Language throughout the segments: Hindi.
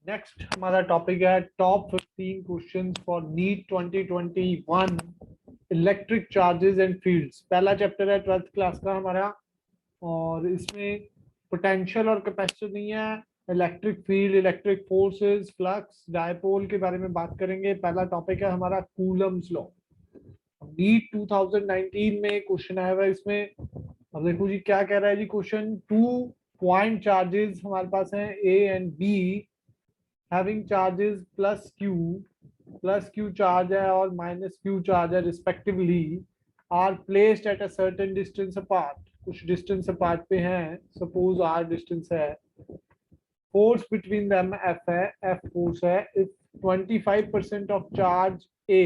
नेक्स्ट हमारा टॉपिक है top 15 questions for NEET 2021 electric charges and fields. पहला चैप्टर है 12th क्लास का हमारा, और इसमें पोटेंशियल और कैपेसिटर नहीं है, electric field, electric forces, flux, dipole के बारे में बात करेंगे। पहला टॉपिक है हमारा कूलम्स लॉ। नीट 2019 में क्वेश्चन आया हुआ है इसमें। अब देखो जी क्या कह रहा है जी क्वेश्चन। टू पॉइंट चार्जेस हमारे पास हैं A and B, having charges plus q charge है और minus q charge है respectively, are placed at a certain distance apart। कुछ distance apart पे हैं, suppose r distance है। force between them f है, f force है। if 25% of charge a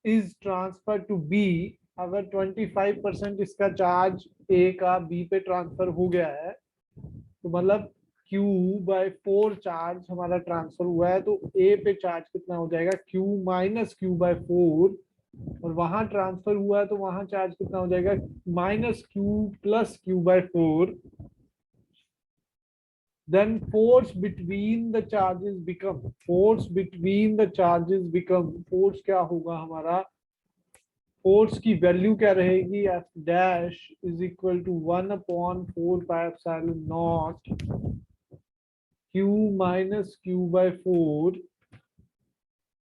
is transferred to b, अगर 25% इसका चार्ज a का b पे ट्रांसफर हो गया है तो मतलब Q बाय 4 चार्ज हमारा ट्रांसफर हुआ है, तो A पे चार्ज कितना हो जाएगा Q माइनस क्यू बाय 4, और वहां ट्रांसफर हुआ है तो वहां चार्ज कितना हो जाएगा minus q plus q by 4। Then force between the charges become, force क्या होगा हमारा, फोर्स की वैल्यू क्या रहेगी, F dash is equal to 1/4 pi epsilon naught Q minus q by 4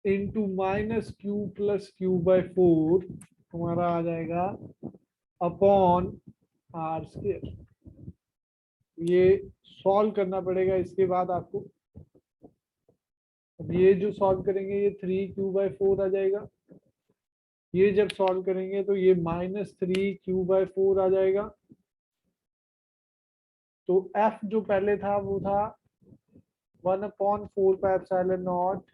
into minus q plus q by 4 हमारा आ जाएगा अपॉन आर स्क्वायर। ये सॉल्व करना पड़ेगा इसके बाद आपको। अब ये जो सॉल्व करेंगे ये 3q/4 आ जाएगा। ये जब सॉल्व करेंगे तो ये -3q/4 आ जाएगा। तो f जो पहले था वो था 1/4 pi epsilon naught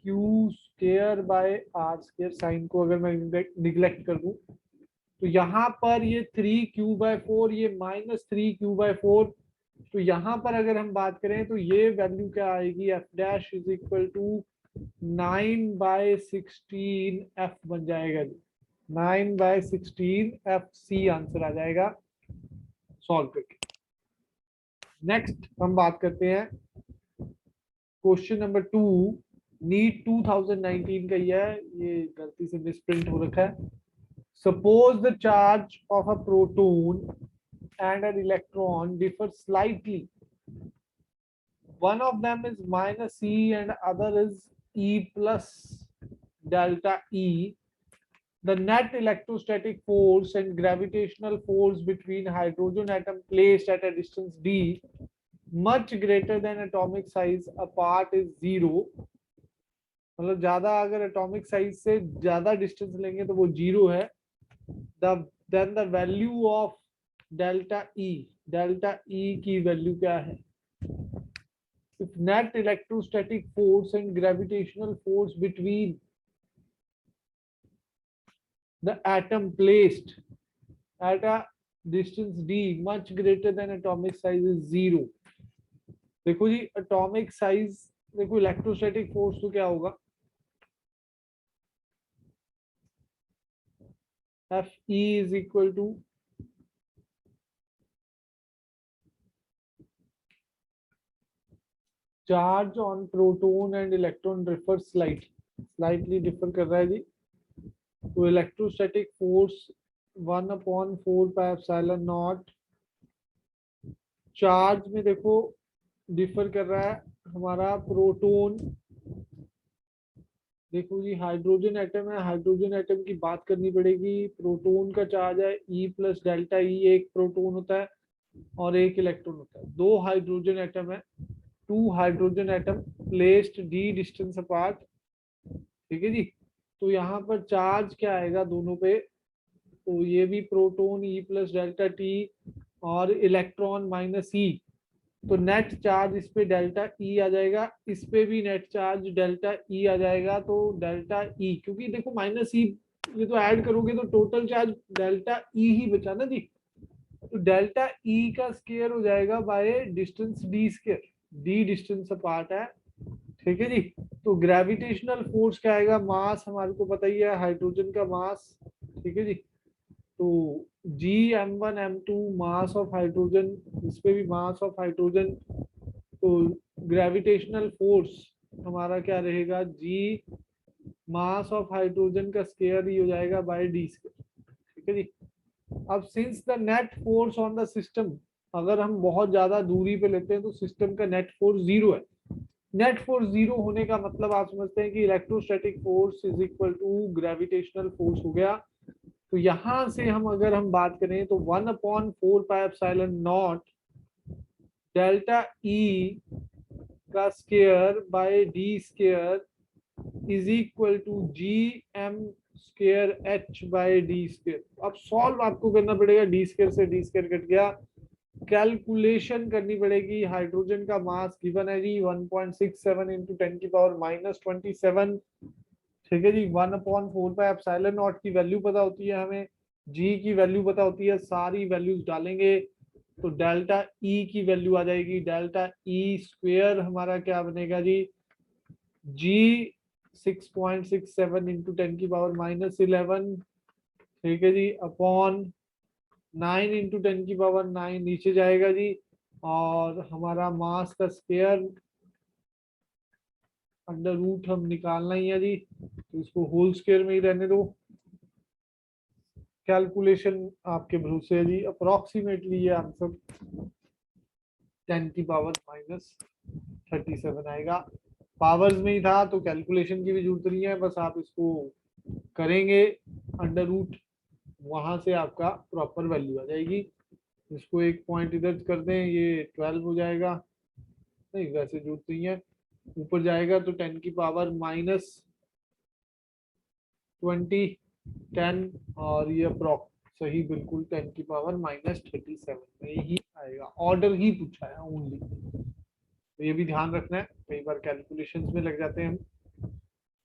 q square by r square. Sine को अगर मैं निग्लेक्ट कर दूं तो यहाँ पर ये 3q/4, ये -3q/4। तो यहाँ पर अगर हम बात करें तो ये वैल्यू क्या आएगी, F dash is equal to 9/16 F बन जाएगा जी। 9/16 एफ सी आंसर आ जाएगा सॉल्व करके। नेक्स्ट हम बात करते हैं क्वेश्चन नंबर 2। नीट 2019 का ये गलती से मिसप्रिंट हो रखा है। Suppose the charge of a proton and an electron differ slightly. One of them is minus E and other is E plus delta E. The net electrostatic force and gravitational force between hydrogen atom placed at a distance d much greater than atomic size apart is 0। मतलब ज्यादा अगर एटॉमिक साइज से ज्यादा डिस्टेंस लेंगे तो वो 0 है। then the value of delta E की वैल्यू क्या है। If net electrostatic force and gravitational force between the atom placed at a distance d much greater than atomic size is 0। देखो जी एटॉमिक साइज, देखो इलेक्ट्रोस्टैटिक फोर्स तो क्या होगा, F E is equal to charge on proton and electron differ slightly differ कर रहा है जी। तो electrostatic force 1/4 pi epsilon naught, charge में देखो डिफर कर रहा है हमारा प्रोटॉन। देखो जी हाइड्रोजन एटम है, हाइड्रोजन एटम की बात करनी पड़ेगी। प्रोटॉन का चार्ज है E प्लस डेल्टा ई, एक प्रोटॉन होता है और एक इलेक्ट्रॉन होता है। दो हाइड्रोजन एटम है, 2 hydrogen atom placed d distance apart. ठीक है जी। तो यहाँ पर चार्ज क्या आएगा दोनों पे, तो ये भी proton E plus delta T और इलेक्ट्रॉन माइनस ई। तो नेट चार्ज इस पे डेल्टा ई आ जाएगा, इस पे भी नेट चार्ज डेल्टा ई आ जाएगा। तो डेल्टा ई, क्योंकि देखो माइनस ई ये तो ऐड करोगे तो टोटल चार्ज डेल्टा ई ही बचा ना जी। तो डेल्टा ई का स्क्वायर हो जाएगा by distance D square, D distance apart है। ठीक है जी। तो ग्रेविटेशनल फोर्स क्या आएगा, मास हमारे को पता ही है, हाइड्रोजन का मास। ठीक है जी। तो Gm1m2 मास ऑफ हाइड्रोजन, इस पे भी मास ऑफ हाइड्रोजन। तो ग्रेविटेशनल फोर्स हमारा क्या रहेगा, जी मास ऑफ हाइड्रोजन का स्क्वायर ही हो जाएगा बाय डी स्क्वायर। ठीक है जी। अब since the net force on the system, अगर हम बहुत ज्यादा दूरी पे लेते हैं तो सिस्टम का नेट फोर्स जीरो है। नेट फोर्स जीरो होने का मतलब आप समझते हैं कि electrostatic force is equal to gravitational force हो गया। तो यहां से हम अगर हम बात करें तो 1/4 pi epsilon naught delta E का square by D square is equal to G M square H by D square. अब सॉल्व आपको करना पड़ेगा, डी स्क्वायर से डी स्क्वायर कट गया, कैलकुलेशन करनी पड़ेगी। हाइड्रोजन का मास गिवन है जी 1.67 इंटू 10⁻27। ठीक है जी। 1/4 पाई एप्सिलॉन नॉट की वैल्यू पता होती है हमें, जी की वैल्यू पता होती है, सारी वैल्यूज डालेंगे तो डेल्टा ई की वैल्यू आ जाएगी। डेल्टा ई स्क्वेयर हमारा क्या बनेगा जी, जी 6.67 इंटू 10⁻11। ठीक है जी, अपॉन 9 इंटू 10⁻9 नीचे जाएगा जी, और हमारा मास का स्क्वायर अंडर रूट हम निकालना ही है जी, तो इसको होल स्क्वायर में ही रहने दो। कैलकुलेशन आपके भरोसे है जी, अप्रोक्सीमेटली ये आंसर 10⁻−37 आएगा। पावर्स में ही था तो कैलकुलेशन की भी जरूरत नहीं है, बस आप इसको करेंगे अंडर रूट, वहां से आपका प्रॉपर वैल्यू आ जाएगी। इसको एक पॉइंट इधर कर दें, ये 12 हो जाएगा, नहीं वैसे जरूरत नहीं है, ऊपर जाएगा तो 10⁻20 10, और ये अप्रोक्स सही बिल्कुल 10⁻−37 में ही आएगा। ऑर्डर ही पूछा है ओनली, तो ये भी ध्यान रखना है, कई बार कैलकुलेशंस में लग जाते हैं हम।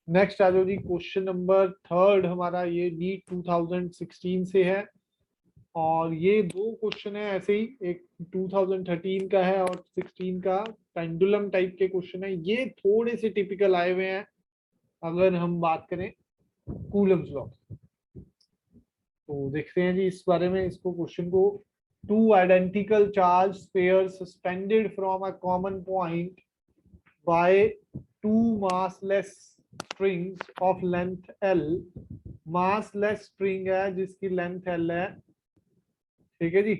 नेक्स्ट आ जाओ जी, क्वेश्चन नंबर 3 हमारा ये नीट 2016 से है, और ये दो क्वेश्चन है ऐसे ही, एक 2013 का है और 16 का, पेंडुलम टाइप के क्वेश्चन है। ये थोड़े से टिपिकल आए हुए हैं अगर हम बात करें कूलम्स लॉ। तो देखते हैं जी इस बारे में, इसको क्वेश्चन को, two identical charge spheres suspended from a common point by two massless strings of length L। Massless string है जिसकी लेंथ L है। ठीक है जी।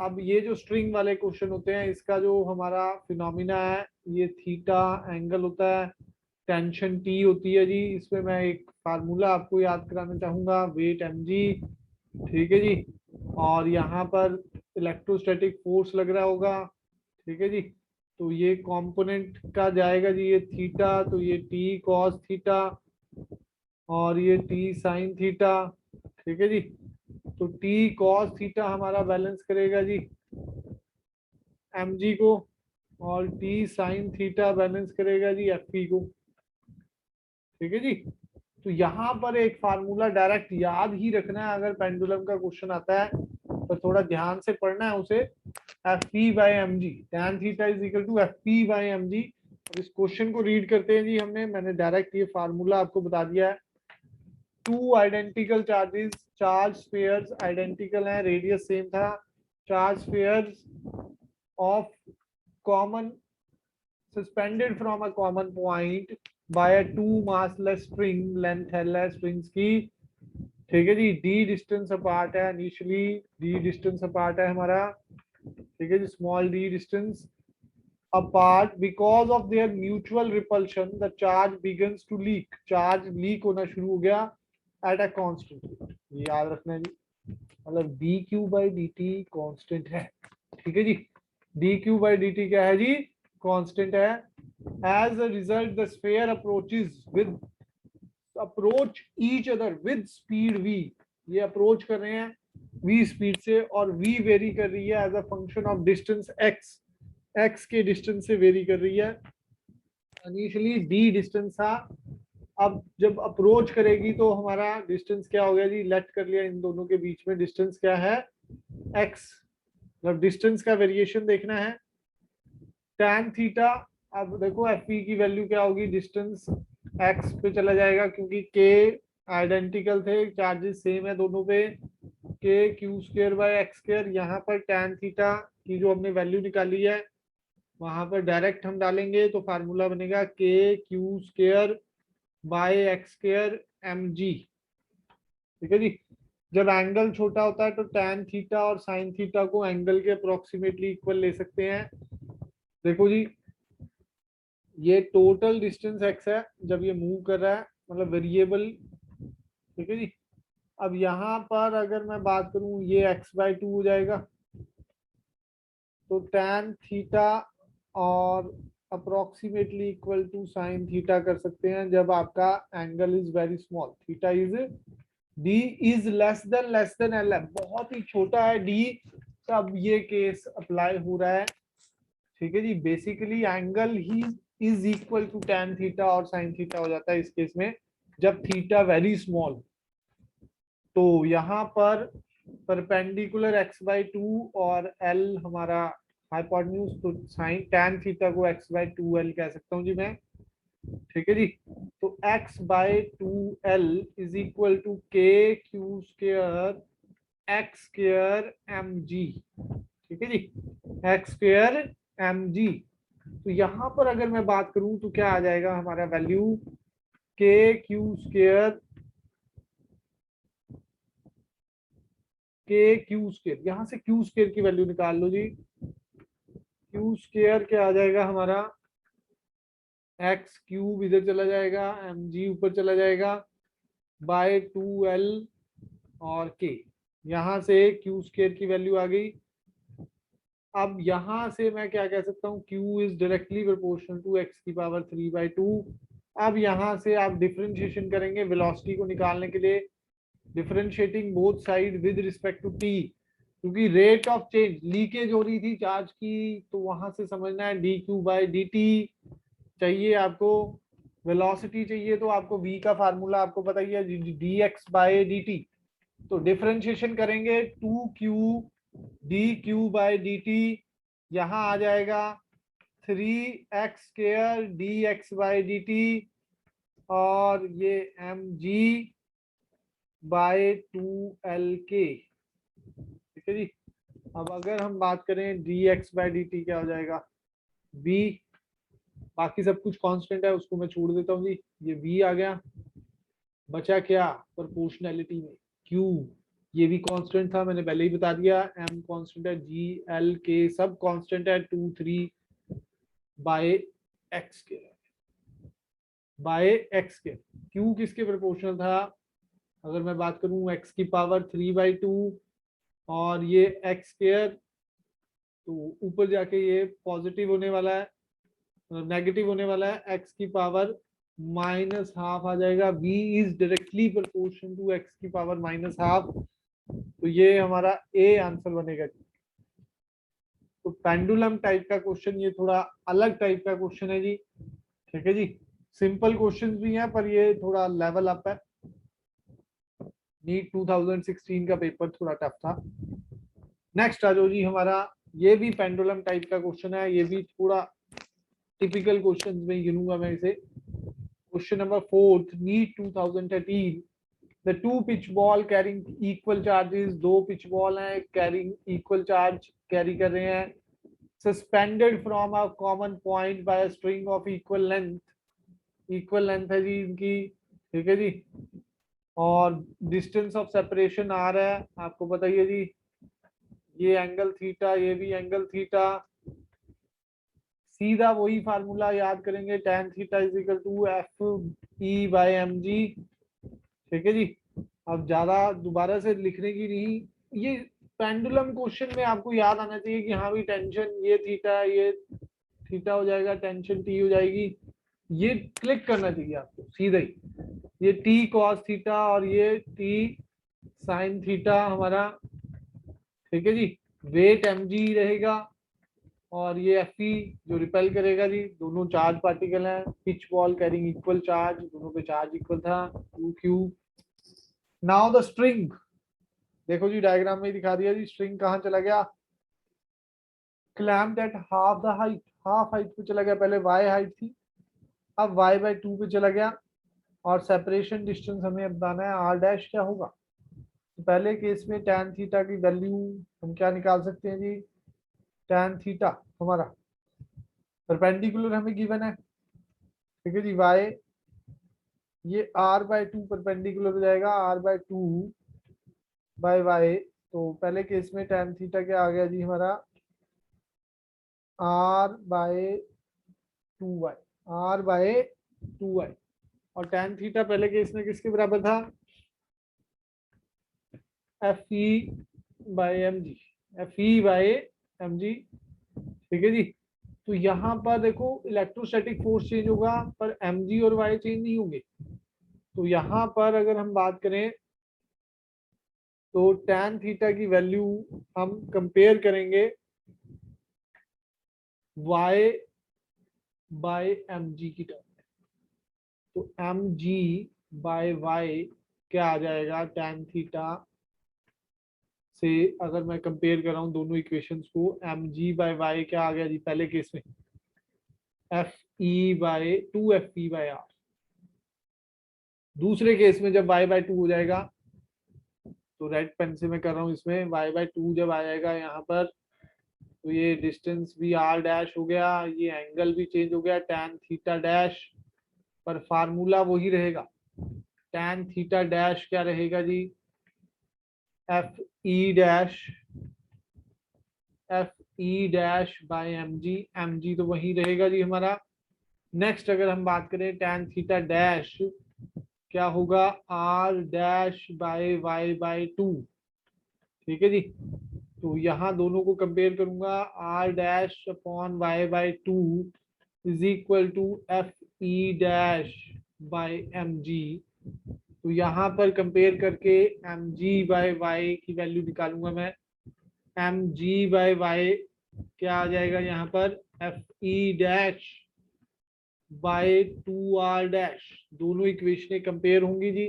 अब ये जो स्ट्रिंग वाले क्वेश्चन होते हैं, इसका जो हमारा फिनोमिना है, ये थीटा एंगल होता है, टेंशन टी होती है जी। इसमें मैं एक फार्मूला आपको याद कराना चाहूंगा, वेट mg। ठीक है जी। और यहाँ पर इलेक्ट्रोस्टैटिक फोर्स लग रहा होगा। ठीक है जी। तो ये कंपोनेंट का जाएगा जी, ये थीटा, तो ये टी कॉस थीटा और ये टी साइन थीटा। ठीक है जी। तो टी कॉस थीटा हमारा बैलेंस करेगा जी mg को, और टी साइन थीटा बैलेंस करेगा जी एफ को। ठीक है जी। तो यहाँ पर एक फार्मूला डायरेक्ट याद ही रखना है, अगर पेंडुलम का क्वेश्चन आता है तो थोड़ा ध्यान से पढ़ना है उसे। F P by M G, tan theta is equal to F P by M G. इस क्वेश्चन को रीड करते हैं जी, मैंने डायरेक्ट ये फार्मूला आपको बता दिया है। Two identical charges, charge spheres identical है, रेडियस सेम था, charge spheres of common suspended from a common point by two massless string, length L है स्ट्रिंग्स की। ठीक है जी। डी डिस्टेंस अपार्ट है, इनिशियली डी डिस्टेंस अपार्ट है हमारा। ठीक है जी, small D distance apart, because of their mutual repulsion the charge begins to leak, charge leak होना शुरू हो गया at a constant rate। ये याद रखना है जी, मतलब dq by dt कांस्टेंट है। ठीक है जी। dq by dt क्या है जी, कांस्टेंट है। as a result the sphere approach each other with speed v, ये अप्रोच कर रहे हैं v स्पीड से, और v वेरी कर रही है as a function of distance x के डिस्टेंस से वेरी कर रही है। इनिशियली d डिस्टेंस था, अब जब अप्रोच करेगी तो हमारा डिस्टेंस क्या हो गया जी, लेट कर लिया इन दोनों के बीच में डिस्टेंस क्या है, x। मतलब डिस्टेंस का वेरिएशन देखना है। tan थीटा, अब देखो एफ की वैल्यू क्या होगी, डिस्टेंस x पे चला जाएगा क्योंकि k आइडेंटिकल थे, चार्जेस सेम है दोनों पे, k q square by x square. यहाँ पर tan थीटा की जो हमने वैल्यू निकाली है वहां पर डायरेक्ट हम डालेंगे तो फार्मूला बनेगा k q square by x square m g. ठीक है जी। जब एंगल छोटा होता है तो tan थीटा और sin थीटा को एंगल के अप्रोक्सीमेटली इक्वल ले सकते हैं। देखो जी, ये टोटल डिस्टेंस x है जब ये मूव कर रहा है, मतलब वेरिएबल। ठीक है जी। अब यहाँ पर अगर मैं बात करूं, ये x/2 हो जाएगा, तो tan थीटा और approximately equal to sin theta कर सकते हैं जब आपका angle is very small, theta is d is less than l है, बहुत ही छोटा है डी, तब ये केस अप्लाई हो रहा है। ठीक है जी। बेसिकली एंगल ही is equal to tan theta और sin थीटा हो जाता है इस केस में, जब थीटा वेरी स्मॉल। तो यहाँ पर परपेंडिकुलर x/2 और l हमारा हाइपोटेन्यूज, तो साइन tan थीटा को x/2l कह सकता हूँ जी मैं। ठीक है जी। तो x/2l is equal to k q square x square m g. ठीक है जी, एक्स स्क्वायर एम जी। तो यहाँ पर अगर मैं बात करूं तो क्या आ जाएगा हमारा वैल्यू, के क्यू स्क्वायर, के क्यू स्क्वायर, यहाँ से क्यू स्क्वायर की वैल्यू निकाल लो जी। क्यू स्क्वायर क्या आ जाएगा हमारा, एक्स क्यूब इधर चला जाएगा, एम जी ऊपर चला जाएगा, बाय 2l और के। यहाँ से क्यू स्क्वायर की वैल्यू आ गई। अब यहाँ से मैं क्या कह सकता हूँ, Q is directly proportional to x की पावर 3/2। अब यहाँ से आप डिफरेंशिएशन करेंगे वेलोसिटी को निकालने के लिए, differentiating both side with respect to t, क्योंकि रेट ऑफ चेंज लीकेज हो रही थी चार्ज की, तो वहां से समझना है dq/dt चाहिए आपको, वेलोसिटी चाहिए तो आपको v का फार्मूला आपको पता ही है, dx/dt। तो डिफरेंशिएशन करेंगे 2q dq/dt, यहाँ आ जाएगा 3x स्क्वायर dx/dt, और ये mg/2lk। ठीक है जी। अब अगर हम बात करें dx/dt क्या हो जाएगा, v, बाकी सब कुछ कांस्टेंट है उसको मैं छोड़ देता हूँ जी, ये v आ गया। बचा क्या प्रोपोर्शनैलिटी में, q, ये भी कांस्टेंट था मैंने पहले ही बता दिया, m कांस्टेंट है, g l k सब कांस्टेंट है, 2 3 बाय एक्स के, बाय एक्स के। q किसके प्रोपोर्शनल था, अगर मैं बात करूं x की पावर 3/2 और ये x स्क्वायर, तो ऊपर जाके ये पॉजिटिव होने वाला है, नेगेटिव होने वाला है, x की पावर -½ आ जाएगा। v is directly proportional to x की पावर -½ तो ये हमारा ए आंसर बनेगा। तो पेंडुलम टाइप का क्वेश्चन, ये थोड़ा अलग टाइप का क्वेश्चन है जी। ठीक है जी। सिंपल क्वेश्चंस भी हैं पर ये थोड़ा लेवल अप है, नीट 2016 का पेपर थोड़ा टफ था। नेक्स्ट आ जाओ जी हमारा, ये भी पेंडुलम टाइप का क्वेश्चन है, ये भी थोड़ा टिपिकल क्वेश्चन में गिनूंगा मैं इसे। Question number 4, NEET 2013, the two pitch ball carrying equal charges, दो पिच बॉल हैं कैरिंग इक्वल चार्ज कैरी कर रहे हैं, suspended from a common point by a string of equal length, equal length है जी इनकी। ठीक है जी। और डिस्टेंस ऑफ सेपरेशन आ रहा है, आपको पता ही है जी, ये एंगल थीटा, ये भी एंगल थीटा। सीधा वही फार्मूला याद करेंगे, tan theta is equal to FE/mg। ठीक है जी। अब ज्यादा दोबारा से लिखने की नहीं, ये पेंडुलम क्वेश्चन में आपको याद आना चाहिए कि हाँ भी टेंशन ये थीटा, ये थीटा हो जाएगा, टेंशन टी हो जाएगी, ये क्लिक करना चाहिए आपको सीधा ही। ये टी कॉस थीटा और ये टी साइन थीटा हमारा। ठीक है जी। वेट mg रहेगा और ये Fe जो रिपेल करेगा जी, दोनों चार्ज पार्टिकल हैं, pitch ball carrying equal charge, दोनों पे चार्ज इक्वल था 2q। नाउ द स्ट्रिंग, देखो जी डायग्राम में दिखा दिया जी, स्ट्रिंग कहाँ चला गया, clamped at half the height, half height पे चला गया, पहले y हाइट थी अब y/2 पे चला गया, और सेपरेशन डिस्टेंस हमें अब बताना है r डैश क्या होगा। तो पहले केस में tan थीटा की वैल्यू हम क्या निकाल सकते हैं जी, tan थीटा हमारा परपेंडिकुलर हमें गिवन है, ठीक है जी। y ये r/2 परपेंडिकुलर हो जाएगा r/2/y। तो पहले केस में tan थीटा क्या आ गया जी हमारा r/2y, r/2y। और tan थीटा पहले केस में किसके बराबर था, Fe/mg, Fe/mg, ठीक है जी। तो यहाँ पर देखो इलेक्ट्रोस्टैटिक फोर्स चेंज होगा पर mg और y चेंज नहीं होंगे। तो यहाँ पर अगर हम बात करें तो tan थीटा की वैल्यू हम कंपेयर करेंगे y/mg की टर्म में। तो mg/y क्या आ जाएगा tan थीटा से, अगर मैं कंपेयर कर रहा हूँ दोनों इक्वेशंस को, mg/y क्या आ गया जी पहले केस में Fe/2 Fe/r। दूसरे केस में जब y/2 हो जाएगा, तो रेड पेन से मैं कर रहा हूँ, इसमें y/2 जब आ जाएगा यहाँ पर, तो ये डिस्टेंस भी r डैश हो गया, ये एंगल भी चेंज हो गया tan थीटा डैश, पर फार्मूला वही रहेगा। tan थीटा डैश क्या रहेगा जी, Fe mg तो वही रहेगा जी हमारा। नेक्स्ट अगर हम बात करें tan थीटा डैश क्या होगा r/y/2, ठीक है जी। तो यहाँ दोनों को कंपेयर करूंगा, r/y/2 is equal to Fe-mg। तो यहाँ पर कंपेयर करके mg/y की वैल्यू निकालूंगा मैं। mg/y क्या आ जाएगा यहाँ पर Fe-2r डैश, दोनों इक्वेशनें कंपेयर होंगी जी।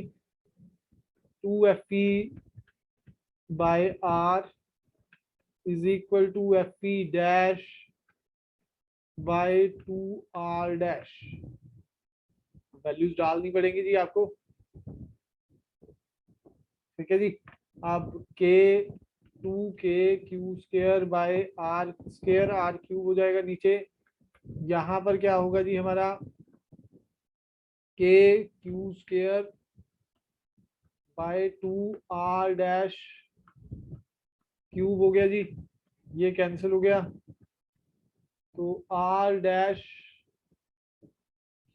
2Fe/r is equal to Fe-2r dash. Values डालनी पड़ेगी जी आपको, ठीक है जी। अब k2k/r² हो जाएगा नीचे। यहाँ पर क्या होगा जी हमारा k²/2r डैश क्यूब हो गया जी, ये कैंसिल हो गया। तो r डैश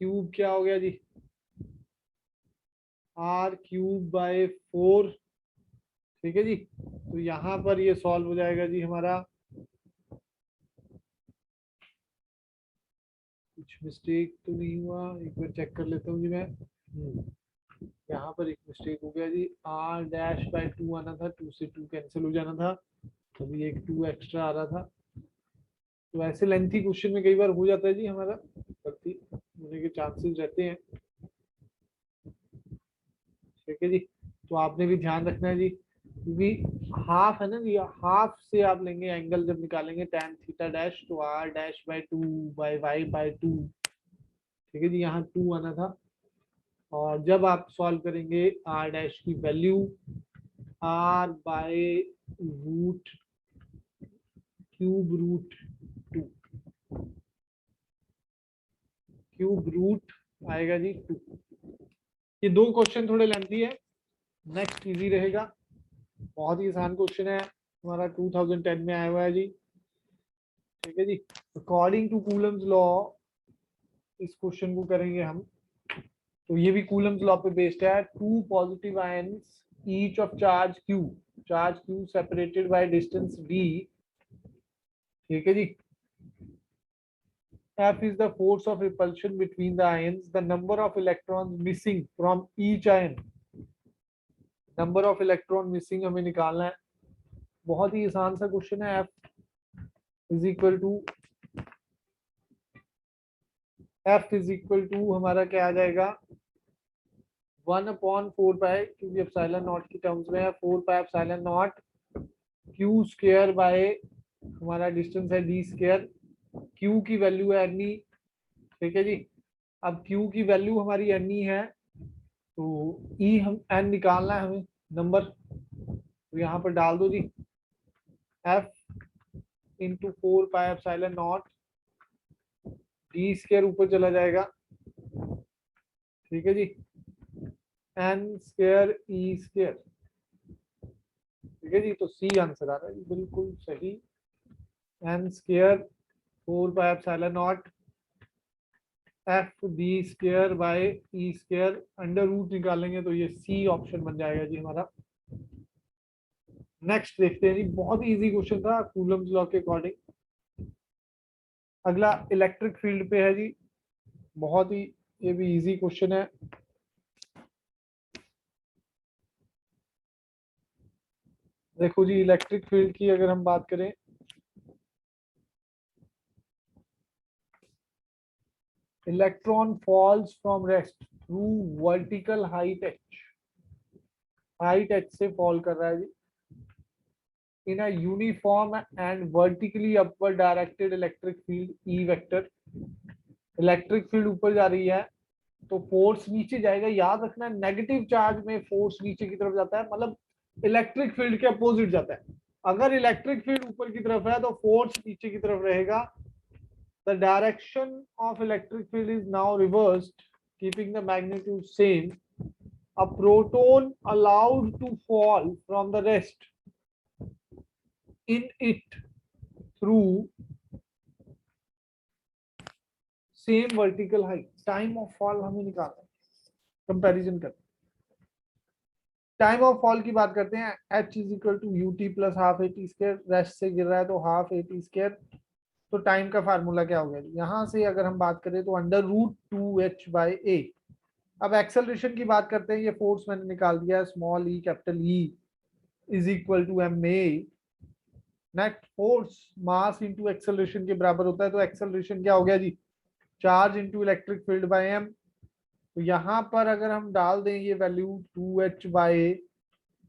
क्यूब क्या हो गया जी r³/4, ठीक है जी। तो यहाँ पर ये सॉल्व हो जाएगा जी हमारा। कुछ मिस्टेक तो नहीं हुआ, एक बार चेक कर लेता हूँ जी मैं। यहाँ पर एक मिस्टेक हो गया जी, r'/2 आना था, 2 से 2 कैंसिल हो जाना था, तभी एक 2 एक्स्ट्रा आ रहा था। तो ऐसे लेंथी क्वेश्चन में कई बार हो जाता है जी हमारा, गलती होने के चांसेस रहते हैं, ठीक है जी। तो आपने भी ध्यान रखना है जी, क्योंकि हाफ है ना जी, हाफ से आप लेंगे एंगल जब निकालेंगे tan थीटा डैश, तो r'/2/y/2, ठीक है जी। यहाँ 2 आना था, और जब आप सॉल्व करेंगे r डैश की वैल्यू r/√3√2, क्यूब रूट आएगा जी 2। ये दो क्वेश्चन थोड़े लेंथी है, नेक्स्ट इजी रहेगा, बहुत ही आसान क्वेश्चन है, हमारा 2010 में आया हुआ है जी, ठीक है जी। अकॉर्डिंग टू कूलम्स लॉ इस क्वेश्चन को करेंगे हम। तो ये भी कूलम्स लॉ पे बेस्ड है। 2 positive ions each of charge q separated by distance d, ठीक है जी। F is the force of repulsion between the ions. The number of electrons missing from each ion. Number of electron missing हमें निकालना है, बहुत ही आसान सा क्वेश्चन है। F is equal to हमारा क्या आ जाएगा 1/4 पाई, क्योंकि एप्सिलॉन नॉट की टर्म्स में है, 4 pi epsilon naught q² by हमारा डिस्टेंस है d²। q की वैल्यू है n, ठीक है जी। अब q की वैल्यू हमारी n है, तो e हम n निकालना है हमें नंबर, तो यहाँ पर डाल दो जी f × 4 pi epsilon not D square ऊपर चला जाएगा, ठीक है जी, एन स्क्वायर ई स्क्वायर, ठीक है जी। तो सी आंसर आ रहा है जी, बिल्कुल सही। N square 4 pi epsilon naught F d square by e square, under root निकालेंगे तो ये सी ऑप्शन बन जाएगा जी हमारा। नेक्स्ट देखते हैं जी, बहुत इजी क्वेश्चन था कूलम्स लॉ के अकॉर्डिंग। अगला इलेक्ट्रिक फील्ड पे है जी, बहुत ही ये भी इजी क्वेश्चन है। देखो जी, इलेक्ट्रिक फील्ड की अगर हम बात करें, electron falls from rest through vertical height H, height H से फॉल कर रहा है जी, in a uniform and vertically upward directed electric field E vector. Electric field ऊपर जा रही है तो फोर्स नीचे जाएगा। याद रखना, नेगेटिव चार्ज में फोर्स नीचे की तरफ जाता है, मतलब इलेक्ट्रिक फील्ड के अपोजिट जाता है। अगर इलेक्ट्रिक फील्ड ऊपर की तरफ है तो फोर्स नीचे की तरफ रहेगा। The direction of electric field is now reversed, keeping the magnitude same. A proton allowed to fall from the rest in it through same vertical height. Time of fall हमें निकालना है, कंपैरिजन करते हैं। टाइम ऑफ फॉल की बात करते हैं, h is equal to u t plus half a t square, rest से गिर रहा है तो हाफ ए टी स्क्वायर। तो टाइम का फार्मूला क्या हो गया, यहाँ से अगर हम बात करें तो अंडर रूट 2h बाई ए। अब एक्सेलरेशन की बात करते हैं, ये फोर्स मैंने निकाल दिया है, small E capital E is equal to M A. Net force mass into acceleration के बराबर होता है, तो एक्सेलरेशन क्या हो गया जी, charge into electric field by M. तो यहाँ पर अगर हम डाल दें ये value 2h by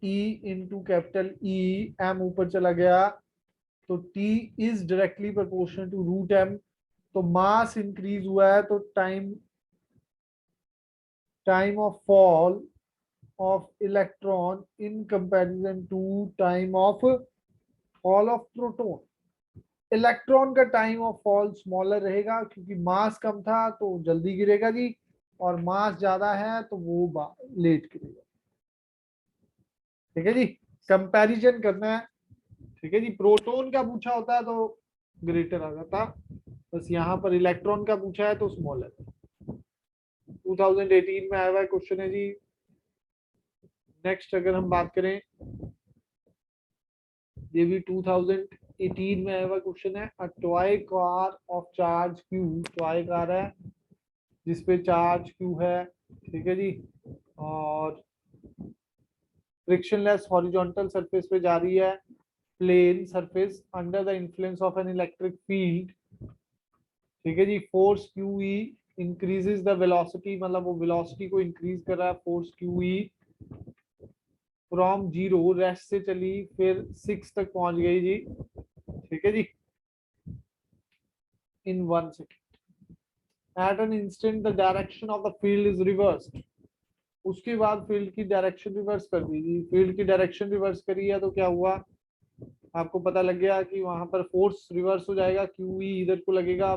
E into capital E, M ऊपर चला गया तो T is directly proportional to root M. तो मास इंक्रीज हुआ है तो time of fall of electron in comparison to time of fall of proton. Electron का टाइम ऑफ फॉल स्मॉलर रहेगा क्योंकि मास कम था तो जल्दी गिरेगा जी, और मास ज्यादा है तो वो लेट गिरेगा। ठीक है जी, कंपैरिजन करना है। ठीक है जी, प्रोटॉन का पूछा होता है तो ग्रेटर आ जाता, बस यहाँ पर इलेक्ट्रॉन का पूछा है तो स्मॉलर। 2018 में आया हुआ क्वेश्चन है जी। नेक्स्ट अगर हम बात करें, ये भी 2018 में आया हुआ क्वेश्चन है। A toy car of charge Q, toy car है जिसपे चार्ज क्यू है, ठीक है जी, और फ्रिक्शनलेस हॉरिजॉन्टल सरफेस पे जा रही है, plane surface, under the influence of an electric field. ठीक है जी, force Q E increases the velocity, मतलब वो वेलोसिटी को इंक्रीज कर रहा है, force Q E from zero, rest से चली फिर 6 तक पहुंच गई जी, ठीक है जी, in 1 second. At an instant the direction of the field is reversed. उसके बाद फील्ड की डायरेक्शन रिवर्स कर दी जी, फील्ड की डायरेक्शन रिवर्स करी है तो क्या हुआ, आपको पता लग गया कि वहां पर फोर्स रिवर्स हो जाएगा, क्यू ई इधर को लगेगा।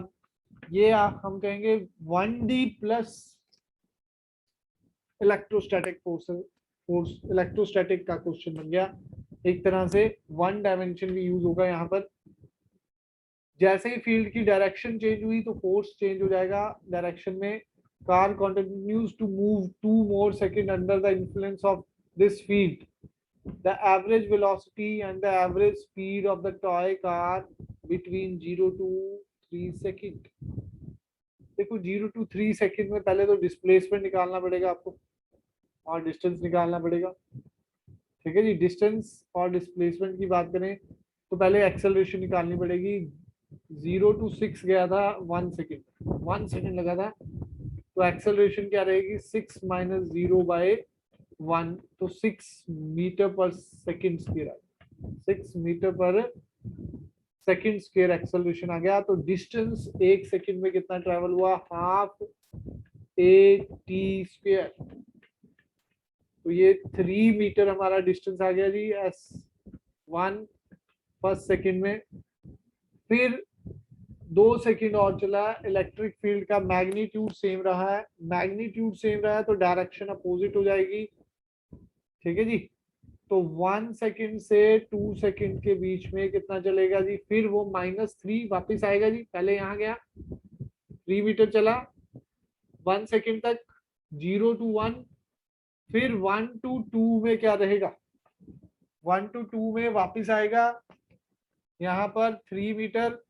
ये हम कहेंगे 1D plus electrostatic force electrostatic का क्वेश्चन बन गया। एक तरह से 1 डायमेंशन भी यूज होगा यहाँ पर। जैसे ही फील्ड की डायरेक्शन चेंज हुई तो फोर्स चेंज हो जाएगा डायरेक्शन में। Car continues to move 2 more seconds under the influence of this field. The average velocity and the average speed of the toy car between 0 to 3 second। देखो 0 to 3 सेकेंड में पहले तो डिस्प्लेसमेंट निकालना पड़ेगा आपको और डिस्टेंस निकालना पड़ेगा। ठीक है जी, डिस्टेंस और डिस्प्लेसमेंट की बात करें तो पहले एक्सेलरेशन निकालनी पड़ेगी। 0 to 6 गया था 1 सेकेंड, 1 सेकेंड लगा था, तो एक्सेलरेशन क्या रहेगी 6 माइनस 0 बाय 1, तो 6 मीटर पर सेकेंड स्क्वायर, 6 मीटर पर सेकेंड स्क्वायर एक्सेलरेशन आ गया। तो डिस्टेंस 1 सेकेंड में कितना ट्रेवल हुआ, हाफ ए टी स्क्वायर। तो ये 3 मीटर हमारा डिस्टेंस आ गया जी, S1 फर्स्ट सेकेंड में। फिर 2 सेकंड और चला, इलेक्ट्रिक फील्ड का मैग्नीट्यूड सेम रहा है, मैग्नीट्यूड सेम रहा है तो डायरेक्शन अपोजिट हो जाएगी। ठीक है जी। तो 1 सेकंड से 2 सेकंड के बीच में कितना चलेगा जी, फिर वो -3 वापस आएगा जी। पहले यहाँ गया 3 मीटर चला 1 सेकंड तक, 0 to 1, फिर 1 to 2 में क्या रहेगा, 1 to 2 में वापस आएगा यहाँ पर 3 मीटर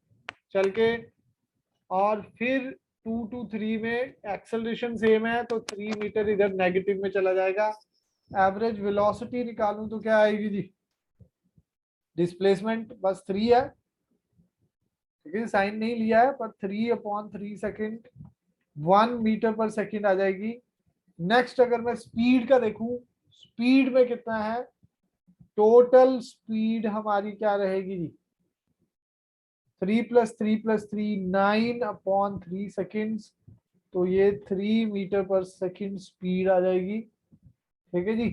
चल के, और फिर 2 to 3 में एक्सेलरेशन सेम है तो 3 मीटर इधर नेगेटिव में चला जाएगा। एवरेज वेलोसिटी निकालूं तो क्या आएगी जी, डिस्प्लेसमेंट बस 3 है, ठीक है, साइन नहीं लिया है, पर 3/3 सेकेंड 1 मीटर पर सेकेंड आ जाएगी। नेक्स्ट अगर मैं स्पीड का देखूं, स्पीड में कितना है, टोटल स्पीड हमारी क्या रहेगी जी, 3 + 3 + 3 9/3 सेकेंड्स, तो ये 3 मीटर पर सेकेंड स्पीड आ जाएगी। ठीक है जी।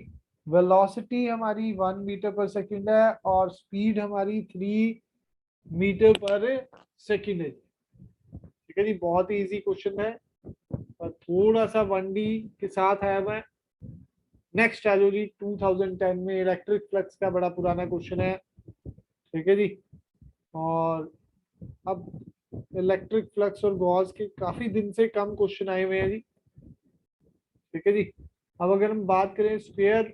वेलोसिटी हमारी 1 मीटर पर सेकेंड है और स्पीड हमारी 3 मीटर पर सेकेंड है। ठीक है जी, बहुत ही इजी क्वेश्चन है और थोड़ा सा 1D के साथ आया हुआ है। नेक्स्ट आ जाओ जी, 2010 में इलेक्ट्रिक फ्लक्स का बड़ा पुराना क्वेश्चन है। ठीक है जी। और अब इलेक्ट्रिक फ्लक्स और गॉस के काफी दिन से कम क्वेश्चन आए हुए हैं जी। ठीक है जी। अब अगर हम बात करें sphere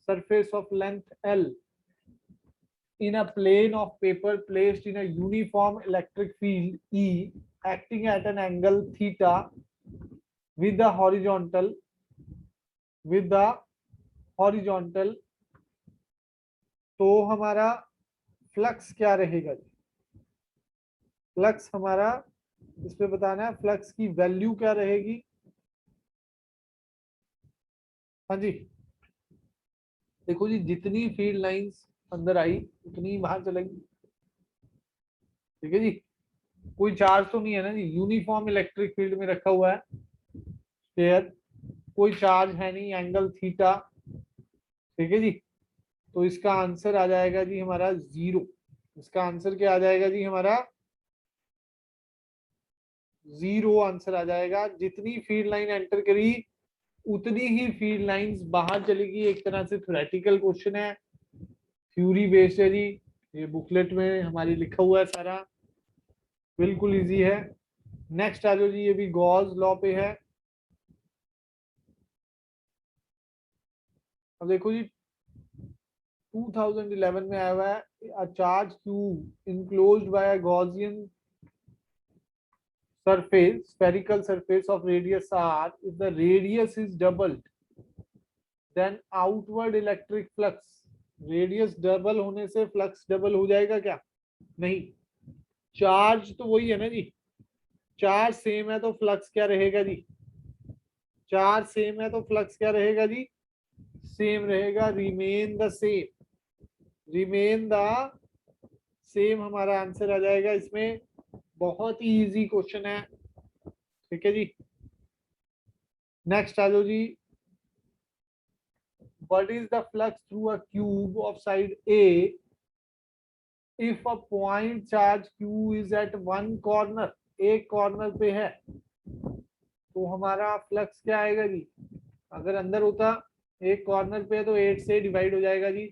surface of length L in a plane of paper placed in a uniform electric field E acting at an angle theta with the horizontal, तो हमारा फ्लक्स क्या रहेगा, फ्लक्स हमारा इस पे बताना है, फ्लक्स की वैल्यू क्या रहेगी। हाँ जी, देखो जी, जितनी फील्ड लाइंस अंदर आई उतनी बाहर चलेगी। ठीक है जी, कोई चार्ज तो नहीं है ना जी, यूनिफॉर्म इलेक्ट्रिक फील्ड में रखा हुआ है स्फीयर, कोई चार्ज है नहीं, एंगल थीटा। ठीक है जी, तो इसका आंसर आ जाएगा जी हमारा 0। इसका आंसर क्या आ जाएगा जी हमारा 0 आंसर आ जाएगा। जितनी फील्ड लाइन एंटर करी उतनी ही फील्ड लाइंस बाहर चलेगी। एक तरह से थ्योरेटिकल क्वेश्चन है, थ्योरी बेस्ड है जी, ये बुकलेट में हमारी लिखा हुआ है सारा, बिल्कुल इजी है। नेक्स्ट आ जाओ जी, ये भी गॉस लॉ पे है। अब देखो जी 2011 में आया हुआ है, a charge q enclosed by a Gaussian surface, spherical surface of radius r, if the radius is doubled then outward electric flux, radius double होने से फ्लक्स डबल हो जाएगा क्या, नहीं, चार्ज तो वही है ना जी, चार्ज सेम है तो फ्लक्स क्या रहेगा जी, चार्ज सेम है तो फ्लक्स क्या रहेगा जी, सेम रहेगा, remain the same, remain the same हमारा आंसर आ जाएगा इसमें। बहुत ही इजी क्वेश्चन है। ठीक है जी। नेक्स्ट आ जाओ जी, what is the flux through a cube of side A if a point charge q is at one corner, एक कॉर्नर पे है तो हमारा फ्लक्स क्या आएगा जी, अगर अंदर होता एक कॉर्नर पे तो 8 से डिवाइड हो जाएगा जी।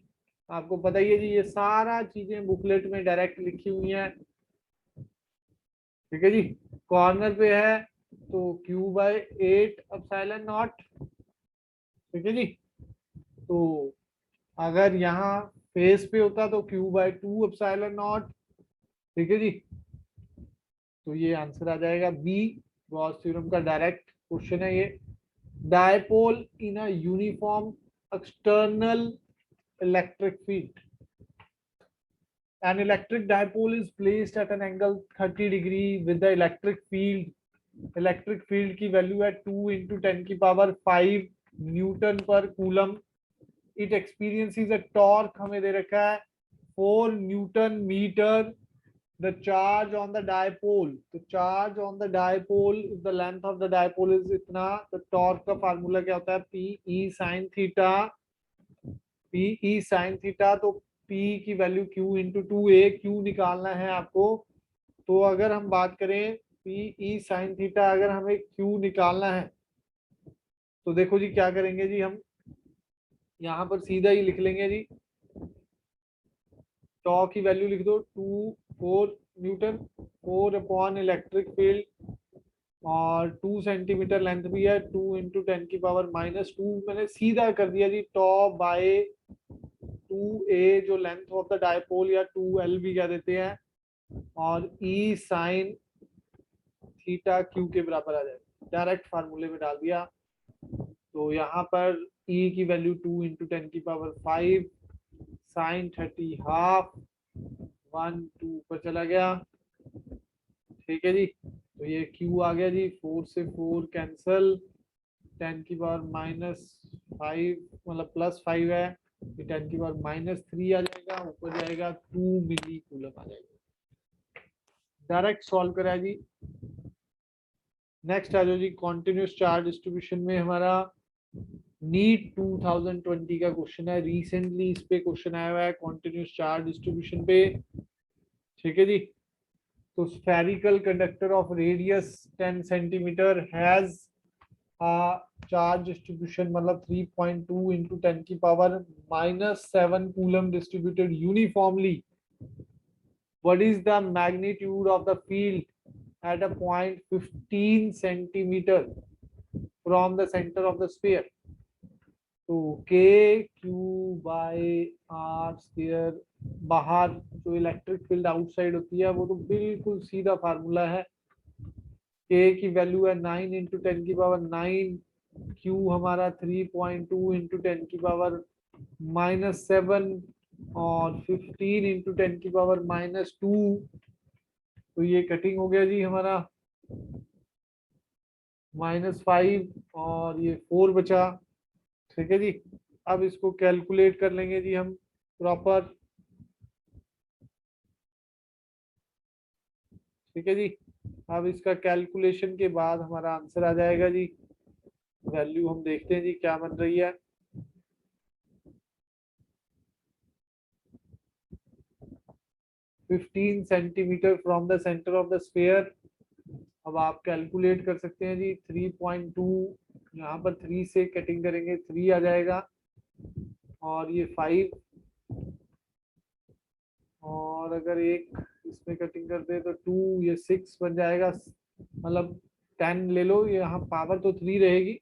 आपको पता ही है जी, ये सारा चीजें बुकलेट में डायरेक्ट लिखी हुई हैं। ठीक है जी, कॉर्नर पे है तो q/8 ε0। ठीक है जी, तो अगर यहाँ फेस पे होता तो q/2 ε0। ठीक है जी, तो ये आंसर आ जाएगा बी, गॉस थ्योरम का डायरेक्ट क्वेश्चन है ये। Dipole in a uniform external electric field, an electric dipole is placed at an angle 30 degree with the electric field की वैल्यू है 2 × 10⁵ न्यूटन पर coulomb. It experiences a torque हमें दे रखा है 4 newton metre. The charge on the dipole, the charge on the dipole, if the length of the dipole is इतना, तो टॉर्क का फार्मूला क्या होता है, PE sin theta, PE sin theta. तो P की वैल्यू Q × 2A, Q निकालना है आपको तो अगर हम बात करें पी ई साइन थीटा, अगर हमें क्यू निकालना है तो देखो जी क्या करेंगे जी, हम यहाँ पर सीधा ही लिख लेंगे जी, टॉ की वैल्यू लिख दो 4 न्यूटन, 4/इलेक्ट्रिक फील्ड, और 2 सेंटीमीटर लेंथ भी है, 2 × 10⁻², मैंने सीधा कर दिया जी, टॉ बाय 2a जो लेंथ ऑफ द डायपोल या 2l भी कह देते हैं, और ई साइन थीटा क्यू के बराबर आ जाएगा। डायरेक्ट फार्मूले में डाल दिया, तो यहाँ पर ई की वैल्यू 2 × 10⁵, साइन 30 हाफ, 1 2 पर चला गया, ठीक है जी। तो ये क्यू आ गया जी, 4 से 4 कैंसल, 10⁻⁻5 मतलब +5 है, 10⁻³ आ जाएगा, ऊपर जाएगा 2 मिली कूलम आ जाएगा। डायरेक्ट सॉल्व करा जी। नेक्स्ट आ जाओ जी, कॉन्टिन्यूस चार्ज डिस्ट्रीब्यूशन में हमारा नीट 2020 का क्वेश्चन है, रिसेंटली इस पे क्वेश्चन आया हुआ है कॉन्टिन्यूस चार्ज डिस्ट्रीब्यूशन पे, ठीक है जी। तो spherical conductor of radius 10 centimetre has charge distribution मतलब 3.2 × 10⁻⁻7 coulomb distributed uniformly, what is the magnitude of the field at a point 15 centimeter from the center of the sphere? तो k q बाय r स्क्वायर, बाहर जो इलेक्ट्रिक फील्ड आउटसाइड होती है वो तो बिल्कुल सीधा फार्मूला है, k की वैल्यू है 9 × 10⁹, q हमारा 3.2 × 10⁻⁻7 और 15 × 10⁻², तो ये कटिंग हो गया जी हमारा -5 और ये 4 बचा, ठीक है जी। अब इसको कैलकुलेट कर लेंगे जी हम प्रॉपर, ठीक है जी। अब इसका कैलकुलेशन के बाद हमारा आंसर आ जाएगा जी, वैल्यू हम देखते हैं जी क्या बन रही है। Fifteen centimetre from the centre of the sphere, अब आप कैलकुलेट कर सकते हैं जी, 3.2, यहाँ पर 3 से कटिंग करेंगे 3 आ जाएगा, और ये 5, और अगर एक इसमें कटिंग करते हैं तो 2, ये 6 बन जाएगा, मतलब 10 ले लो, यहाँ पावर तो 3 रहेगी,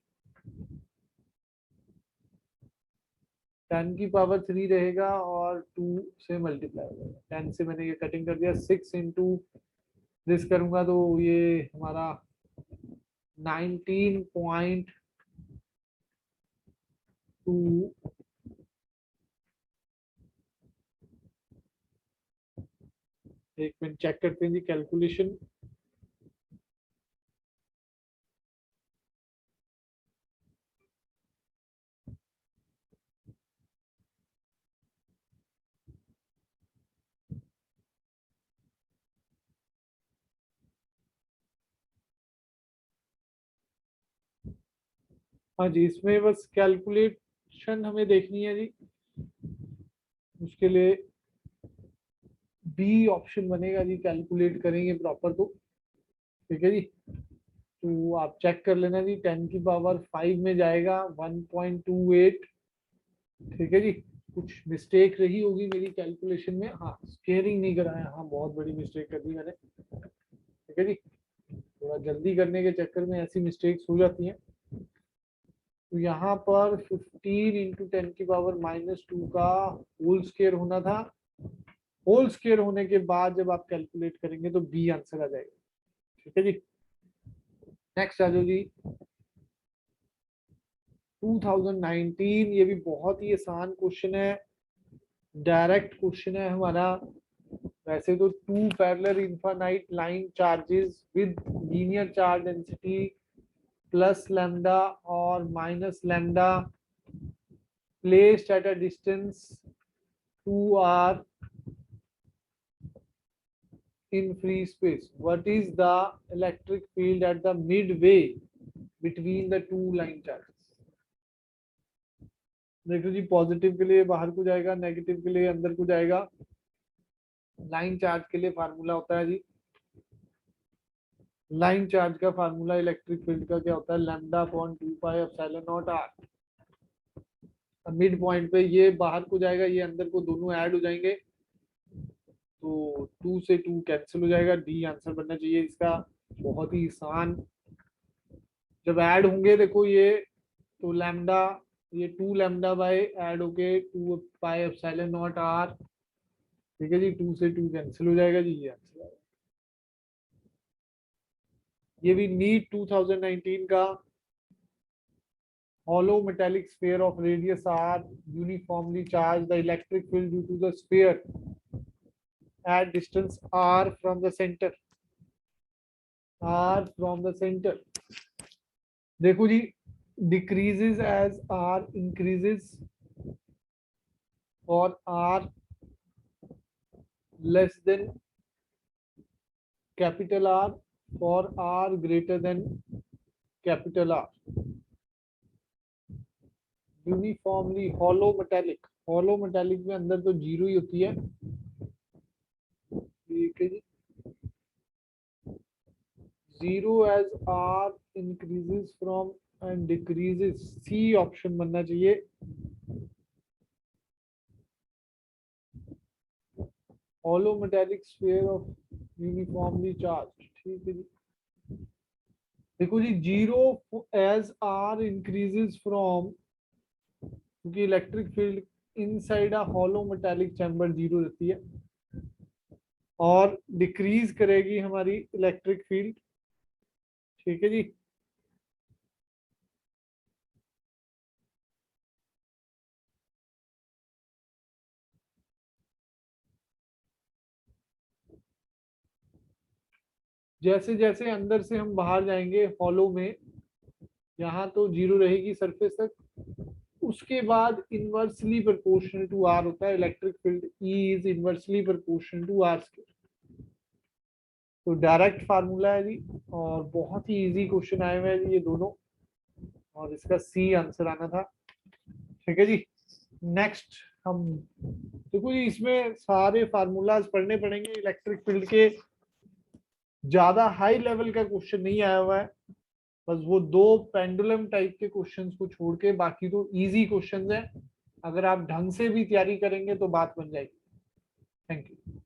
10⁻³ रहेगा और 2 से मल्टीप्लाई हो जाएगा, 10 से मैंने ये कटिंग कर दिया, 6 × दिस करूंगा तो ये हमारा 19.2, एक मिनट चेक करते हैं जी कैलकुलेशन। हाँ जी, इसमें बस कैलकुलेशन हमें देखनी है जी, उसके लिए बी ऑप्शन बनेगा जी, कैलकुलेट करेंगे प्रॉपर तो, ठीक है जी। तो आप चेक कर लेना जी, 10⁵ में जाएगा 1.28, ठीक है जी। कुछ मिस्टेक रही होगी मेरी कैलकुलेशन में, हाँ स्केयरिंग नहीं कराया, हाँ बहुत बड़ी मिस्टेक कर दी मैंने, ठीक है जी। थोड़ा जल्दी करने के चक्कर में ऐसी मिस्टेक्स हो जाती हैं। तो यहाँ पर 15 × 10⁻⁻2 का होल स्क्वायर होना था, होल स्क्वायर होने के बाद जब आप कैलकुलेट करेंगे तो बी आंसर आ जाएगा, ठीक है जी। नेक्स्ट आ जाओ जी, 2019, ये भी बहुत ही आसान क्वेश्चन है, डायरेक्ट क्वेश्चन है हमारा। वैसे तो 2 parallel infinite line charges with linear charge density plus lambda और minus lambda placed at a distance 2r in free space, what is the electric field at the midway between the two line charges? देखो जी, पॉजिटिव के लिए बाहर को जाएगा, नेगेटिव के लिए अंदर को जाएगा, लाइन चार्ज के लिए फार्मूला होता है जी लाइन चार्ज का फार्मूला इलेक्ट्रिक फील्ड का क्या होता है, lambda upon 2 pi epsilon naught r. Mid point पे ये बाहर को जाएगा, ये अंदर को, दोनों ऐड हो जाएंगे, तो 2 से 2 कैंसिल हो जाएगा, डी आंसर बनना चाहिए इसका। बहुत ही आसान, जब ऐड होंगे देखो ये, तो लैम्डा, ये 2 लैम्डा बाय ऐड होके 2 पाई एप्सिलॉन नॉट आर, ठीक है जी, 2 से 2 कैंसिल हो जाएगा जी, ये आंसर आएगा। ये भी नीट 2019 का, hollow metallic sphere of radius r uniformly charge the electric field due to the sphere at distance r from the center, r from the center। देखो जी, decreases as r increases or r less than capital R for r greater than capital R। Uniformly hollow metallic, hollow metallic में अंदर तो जीरो ही होती है, ठीक है जी। Zero as R increases from and decreases, C option बनना चाहिए। Hollow metallic sphere of uniformly charge, ठीक है जी। देखो जी, zero as R increases from, क्योंकि electric field inside a hollow metallic chamber zero रहती है, और डिक्रीज करेगी हमारी इलेक्ट्रिक फील्ड, ठीक है जी। जैसे जैसे अंदर से हम बाहर जाएंगे हॉलो में, यहाँ तो जीरो रहेगी सरफेस तक, उसके बाद इनवर्सली प्रोपोर्शनल टू आर होता है electric field, E is inversely proportional to r square. तो डायरेक्ट फार्मूला है जी, और बहुत ही इजी क्वेश्चन आए हुए हैं जी ये दोनों, और इसका सी आंसर आना था, ठीक है जी। नेक्स्ट हम, देखो जी इसमें सारे फार्मूलाज पढ़ने पड़ेंगे इलेक्ट्रिक फील्ड के, ज्यादा हाई लेवल का क्वेश्चन नहीं आया हुआ है, बस वो दो पेंडुलम टाइप के क्वेश्चंस को छोड़ के बाकी तो इजी क्वेश्चंस हैं, अगर आप ढंग से भी तैयारी करेंगे तो बात बन जाएगी। Thank you.